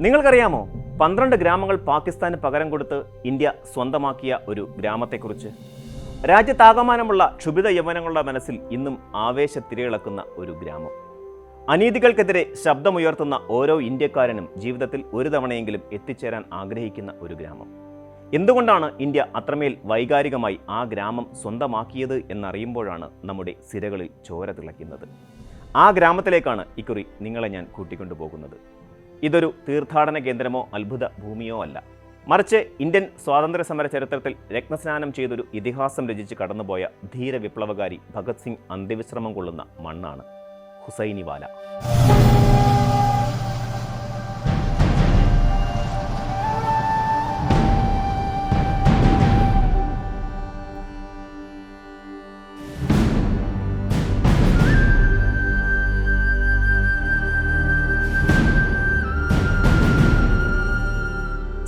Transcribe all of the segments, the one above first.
നിങ്ങൾക്കറിയാമോ 12 ഗ്രാമങ്ങൾ പാകിസ്ഥാന് പകരം കൊടുത്ത് ഇന്ത്യ സ്വന്തമാക്കിയ ഒരു ഗ്രാമത്തെക്കുറിച്ച്? രാജ്യത്താകമാനമുള്ള ക്ഷുഭിത യൗവനങ്ങളുടെ മനസ്സിൽ ഇന്നും ആവേശത്തിരയിളക്കുന്ന ഒരു ഗ്രാമം. അനീതികൾക്കെതിരെ ശബ്ദമുയർത്തുന്ന ഓരോ ഇന്ത്യക്കാരനും ജീവിതത്തിൽ ഒരു തവണയെങ്കിലും എത്തിച്ചേരാൻ ആഗ്രഹിക്കുന്ന ഒരു ഗ്രാമം. എന്തുകൊണ്ടാണ് ഇന്ത്യ അത്രമേൽ വൈകാരികമായി ആ ഗ്രാമം സ്വന്തമാക്കിയത് എന്നറിയുമ്പോഴാണ് നമ്മുടെ സിരകളിൽ ചോര തിളയ്ക്കുന്നത്. ആ ഗ്രാമത്തിലേക്കാണ് ഇക്കുറി നിങ്ങളെ ഞാൻ കൂട്ടിക്കൊണ്ടുപോകുന്നത്. ഇതൊരു തീർത്ഥാടന കേന്ദ്രമോ അത്ഭുത ഭൂമിയോ അല്ല, മറിച്ച് ഇന്ത്യൻ സ്വാതന്ത്ര്യ സമര ചരിത്രത്തിൽ രത്നസ്നാനം ചെയ്തൊരു ഇതിഹാസം രചിച്ച് കടന്നുപോയ ധീര വിപ്ലവകാരി ഭഗത് സിംഗ് അന്ത്യവിശ്രമം കൊള്ളുന്ന മണ്ണാണ് ഹുസൈനിവാല.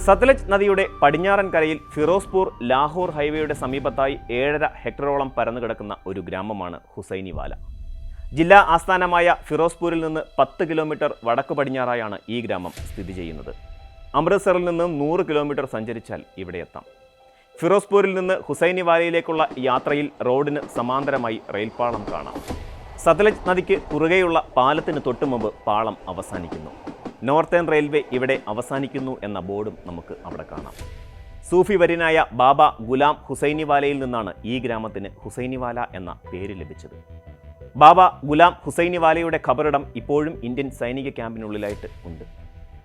സത്ലജ് നദിയുടെ പടിഞ്ഞാറൻ കരയിൽ ഫിറോസ്പൂർ ലാഹോർ ഹൈവേയുടെ സമീപത്തായി 7.5 ഹെക്ടറോളം പരന്നു കിടക്കുന്ന ഒരു ഗ്രാമമാണ് ഹുസൈനിവാല. ജില്ലാ ആസ്ഥാനമായ ഫിറോസ്പൂരിൽ നിന്ന് 10 കിലോമീറ്റർ വടക്ക് പടിഞ്ഞാറായാണ് ഈ ഗ്രാമം സ്ഥിതി ചെയ്യുന്നത്. അമൃത്സറിൽ നിന്ന് 100 കിലോമീറ്റർ സഞ്ചരിച്ചാൽ ഇവിടെ എത്താം. ഫിറോസ്പൂരിൽ നിന്ന് ഹുസൈനിവാലയിലേക്കുള്ള യാത്രയിൽ റോഡിന് സമാന്തരമായി റെയിൽപാളം കാണാം. സത്ലജ് നദിക്ക് കുറുകെയുള്ള പാലത്തിന് തൊട്ടുമുമ്പ് പാളം അവസാനിക്കുന്നു. നോർത്തേൺ റെയിൽവേ ഇവിടെ അവസാനിക്കുന്നു എന്ന ബോർഡും നമുക്ക് അവിടെ കാണാം. സൂഫി വര്യനായ ബാബ ഗുലാം ഹുസൈനിവാലയിൽ നിന്നാണ് ഈ ഗ്രാമത്തിന് ഹുസൈനിവാല എന്ന പേര് ലഭിച്ചത്. ബാബ ഗുലാം ഹുസൈനിവാലയുടെ ഖബറിടം ഇപ്പോഴും ഇന്ത്യൻ സൈനിക ക്യാമ്പിനുള്ളിലായിട്ട് ഉണ്ട്.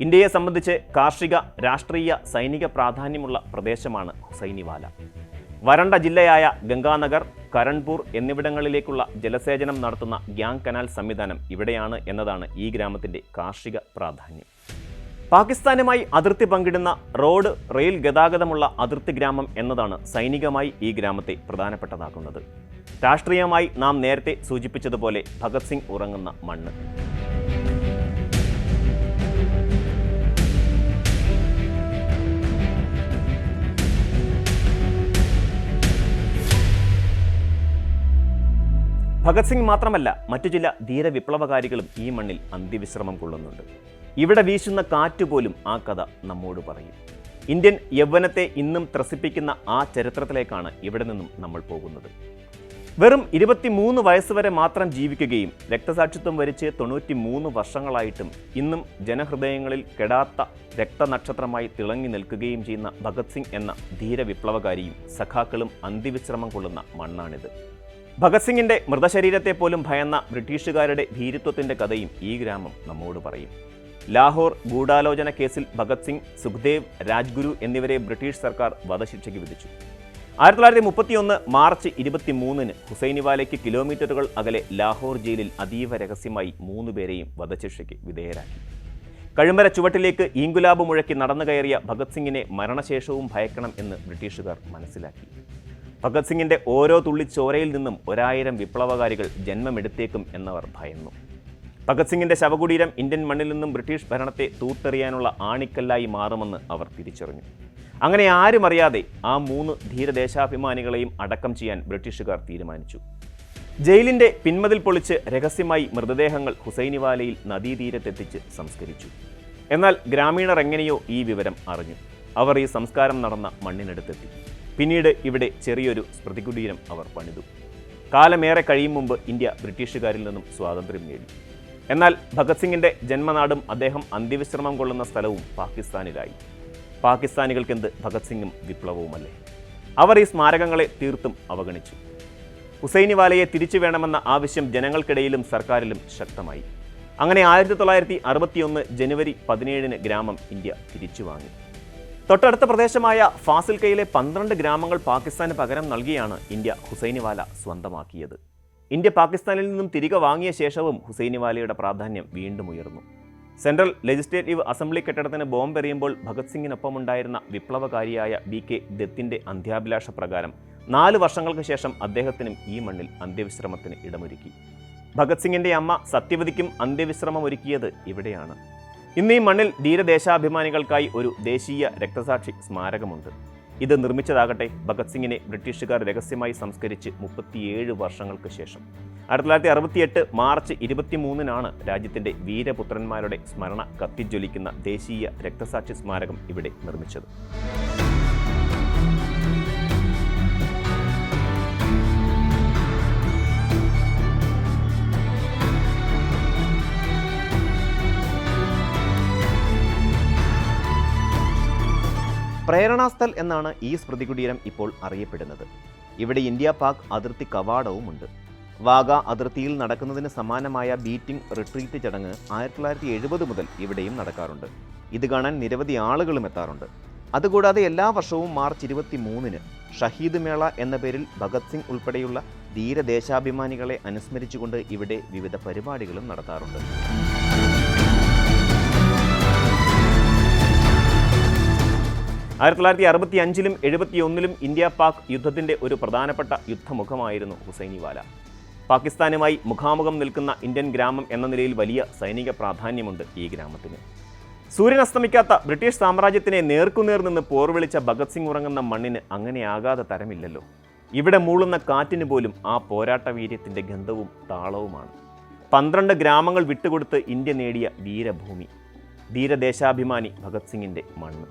ഇന്ത്യയെ സംബന്ധിച്ച് കാർഷിക, രാഷ്ട്രീയ, സൈനിക പ്രാധാന്യമുള്ള പ്രദേശമാണ് ഹുസൈനിവാല. വരണ്ട ജില്ലയായ ഗംഗാനഗർ, കരൺപൂർ എന്നിവിടങ്ങളിലേക്കുള്ള ജലസേചനം നടത്തുന്ന ഗ്യാങ് കനാൽ സംവിധാനം ഇവിടെയാണ് എന്നതാണ് ഈ ഗ്രാമത്തിൻ്റെ കാർഷിക പ്രാധാന്യം. പാകിസ്ഥാനുമായി അതിർത്തി പങ്കിടുന്ന റോഡ്, റെയിൽ ഗതാഗതമുള്ള അതിർത്തി ഗ്രാമം എന്നതാണ് സൈനികമായി ഈ ഗ്രാമത്തെ പ്രധാനപ്പെട്ടതാക്കുന്നത്. രാഷ്ട്രീയമായി നാം നേരത്തെ സൂചിപ്പിച്ചതുപോലെ ഭഗത് സിംഗ് ഉറങ്ങുന്ന മണ്ണ്. ഭഗത് സിംഗ് മാത്രമല്ല, മറ്റു ചില ധീര വിപ്ലവകാരികളും ഈ മണ്ണിൽ അന്ത്യവിശ്രമം കൊള്ളുന്നുണ്ട്. ഇവിടെ വീശുന്ന കാറ്റുപോലും ആ കഥ നമ്മോട് പറയും. ഇന്ത്യൻ യൗവനത്തെ ഇന്നും ത്രസിപ്പിക്കുന്ന ആ ചരിത്രത്തിലേക്കാണ് ഇവിടെ നിന്നും നമ്മൾ പോകുന്നത്. വെറും 23 വയസ്സുവരെ മാത്രം ജീവിക്കുകയും രക്തസാക്ഷിത്വം വരിച്ച് 93 വർഷങ്ങളായിട്ടും ഇന്നും ജനഹൃദയങ്ങളിൽ കെടാത്ത രക്തനക്ഷത്രമായി തിളങ്ങി നിൽക്കുകയും ചെയ്യുന്ന ഭഗത് സിംഗ് എന്ന ധീര വിപ്ലവകാരിയും സഖാക്കളും അന്ത്യവിശ്രമം കൊള്ളുന്ന മണ്ണാണിത്. ഭഗത് സിംഗിൻ്റെ മൃതശരീരത്തെ പോലും ഭയന്ന ബ്രിട്ടീഷുകാരുടെ ഭീരുത്വത്തിൻ്റെ കഥയും ഈ ഗ്രാമം നമ്മോട് പറയും. ലാഹോർ ഗൂഢാലോചന കേസിൽ ഭഗത് സിംഗ്, സുഖ്ദേവ്, രാജ്ഗുരു എന്നിവരെ ബ്രിട്ടീഷ് സർക്കാർ വധശിക്ഷയ്ക്ക് വിധിച്ചു. 1931 മാർച്ച് 23-ന് ഹുസൈനിവാലയ്ക്ക് കിലോമീറ്ററുകൾ അകലെ ലാഹോർ ജയിലിൽ അതീവ രഹസ്യമായി 3 പേരെയും വധശിക്ഷയ്ക്ക് വിധേയരാക്കി. കഴുമര ചുവട്ടിലേക്ക് ഈങ്കുലാബ് മുഴക്കി നടന്നു കയറിയ ഭഗത് സിംഗിനെ മരണശേഷവും ഭയക്കണം എന്ന് ബ്രിട്ടീഷുകാർ മനസ്സിലാക്കി. ഭഗത് സിംഗിൻ്റെ ഓരോ തുള്ളി ചോരയിൽ നിന്നും 1000 വിപ്ലവകാരികൾ ജന്മമെടുത്തേക്കും എന്നവർ ഭയന്നു. ഭഗത് സിംഗിൻ്റെ ശവകുടീരം ഇന്ത്യൻ മണ്ണിൽ നിന്നും ബ്രിട്ടീഷ് ഭരണത്തെ തൂത്തെറിയാനുള്ള ആണിക്കല്ലായി മാറുമെന്ന് അവർ തിരിച്ചറിഞ്ഞു. അങ്ങനെ ആരും അറിയാതെ ആ 3 ധീരദേശാഭിമാനികളെയും അടക്കം ചെയ്യാൻ ബ്രിട്ടീഷുകാർ തീരുമാനിച്ചു. ജയിലിൻ്റെ പിന്മതിൽ പൊളിച്ച് രഹസ്യമായി മൃതദേഹങ്ങൾ ഹുസൈനിവാലയിൽ നദീതീരത്തെത്തിച്ച് സംസ്കരിച്ചു. എന്നാൽ ഗ്രാമീണർ എങ്ങനെയോ ഈ വിവരം അറിഞ്ഞു. അവർ ഈ സംസ്കാരം നടന്ന മണ്ണിനടുത്തെത്തി. പിന്നീട് ഇവിടെ ചെറിയൊരു സ്മൃതികുടീരം അവർ പണിതു. കാലമേറെ കഴിയും മുമ്പ് ഇന്ത്യ ബ്രിട്ടീഷുകാരിൽ നിന്നും സ്വാതന്ത്ര്യം നേടി. എന്നാൽ ഭഗത് സിംഗിൻ്റെ ജന്മനാടും അദ്ദേഹം അന്ത്യവിശ്രമം കൊള്ളുന്ന സ്ഥലവും പാകിസ്ഥാനിലായി. പാകിസ്ഥാനികൾക്കെന്ത് ഭഗത് സിംഗും വിപ്ലവവുമല്ലേ? അവർ ഈ സ്മാരകങ്ങളെ തീർത്തും അവഗണിച്ചു. ഹുസൈനിവാലയെ തിരിച്ചു വേണമെന്ന ആവശ്യം ജനങ്ങൾക്കിടയിലും സർക്കാരിലും ശക്തമായി. അങ്ങനെ 1961 ജനുവരി 17-ന് ഗ്രാമം ഇന്ത്യ തിരിച്ചു വാങ്ങി. തൊട്ടടുത്ത പ്രദേശമായ ഫാസിൽക്കയിലെ 12 ഗ്രാമങ്ങൾ പാകിസ്ഥാന് പകരം നൽകിയാണ് ഇന്ത്യ ഹുസൈനിവാല സ്വന്തമാക്കിയത്. ഇന്ത്യ പാകിസ്ഥാനിൽ നിന്നും തിരികെ വാങ്ങിയ ശേഷവും ഹുസൈനിവാലയുടെ പ്രാധാന്യം വീണ്ടും ഉയർന്നു. സെൻട്രൽ ലെജിസ്ലേറ്റീവ് അസംബ്ലി കെട്ടിടത്തിന് ബോംബെറിയുമ്പോൾ ഭഗത് സിംഗിനൊപ്പമുണ്ടായിരുന്ന വിപ്ലവകാരിയായ BK ദത്തിൻ്റെ അന്ത്യാഭിലാഷ പ്രകാരം 4 വർഷങ്ങൾക്ക് ശേഷം അദ്ദേഹത്തിനും ഈ മണ്ണിൽ അന്ത്യവിശ്രമത്തിന് ഇടമൊരുക്കി. ഭഗത് സിംഗിൻ്റെ അമ്മ സത്യവതിക്കും അന്ത്യവിശ്രമമൊരുക്കിയത് ഇവിടെയാണ്. ഇന്ന് ഈ മണ്ണിൽ ധീരദേശാഭിമാനികൾക്കായി ഒരു ദേശീയ രക്തസാക്ഷി സ്മാരകമുണ്ട്. ഇത് നിർമ്മിച്ചതാകട്ടെ ഭഗത് സിംഗിനെ ബ്രിട്ടീഷുകാർ രഹസ്യമായി സംസ്കരിച്ച് 37 വർഷങ്ങൾക്ക് ശേഷം. 1968 മാർച്ച് 23-നാണ് രാജ്യത്തിൻ്റെ വീരപുത്രന്മാരുടെ സ്മരണ കത്തിജ്വലിക്കുന്ന ദേശീയ രക്തസാക്ഷി സ്മാരകം ഇവിടെ നിർമ്മിച്ചത്. പ്രേരണാസ്ഥൽ എന്നാണ് ഈ സ്മൃതികുടീരം ഇപ്പോൾ അറിയപ്പെടുന്നത്. ഇവിടെ ഇന്ത്യ പാക് അതിർത്തി കവാടവുമുണ്ട്. വാഗ അതിർത്തിയിൽ നടക്കുന്നതിന് സമാനമായ ബീറ്റിംഗ് റിട്രീറ്റ് ചടങ്ങ് 1970 മുതൽ ഇവിടെയും നടക്കാറുണ്ട്. ഇത് കാണാൻ നിരവധി ആളുകളും എത്താറുണ്ട്. അതുകൂടാതെ എല്ലാ വർഷവും മാർച്ച് 23-ന് ഷഹീദ് മേള എന്ന പേരിൽ ഭഗത് സിംഗ് ഉൾപ്പെടെയുള്ള ധീരദേശാഭിമാനികളെ അനുസ്മരിച്ചുകൊണ്ട് ഇവിടെ വിവിധ പരിപാടികളും നടത്താറുണ്ട്. 1965-ലും 71-ലും ഇന്ത്യ പാക് യുദ്ധത്തിൻ്റെ ഒരു പ്രധാനപ്പെട്ട യുദ്ധമുഖമായിരുന്നു ഹുസൈനിവാല. പാകിസ്ഥാനുമായി മുഖാമുഖം നിൽക്കുന്ന ഇന്ത്യൻ ഗ്രാമം എന്ന നിലയിൽ വലിയ സൈനിക പ്രാധാന്യമുണ്ട് ഈ ഗ്രാമത്തിന്. സൂര്യൻ അസ്തമിക്കാത്ത ബ്രിട്ടീഷ് സാമ്രാജ്യത്തിനെ നേർക്കുനേർ നിന്ന് പോർവിളിച്ച ഭഗത് സിംഗ് ഉറങ്ങുന്ന മണ്ണിന് അങ്ങനെയാകാതെ തരമില്ലല്ലോ. ഇവിടെ മൂളുന്ന കാറ്റിന് പോലും ആ പോരാട്ട വീര്യത്തിൻ്റെ ഗന്ധവും താളവുമാണ്. 12 ഗ്രാമങ്ങൾ വിട്ടുകൊടുത്ത് ഇന്ത്യ നേടിയ വീരഭൂമി, ധീരദേശാഭിമാനി ഭഗത് സിംഗിൻ്റെ മണ്ണ്.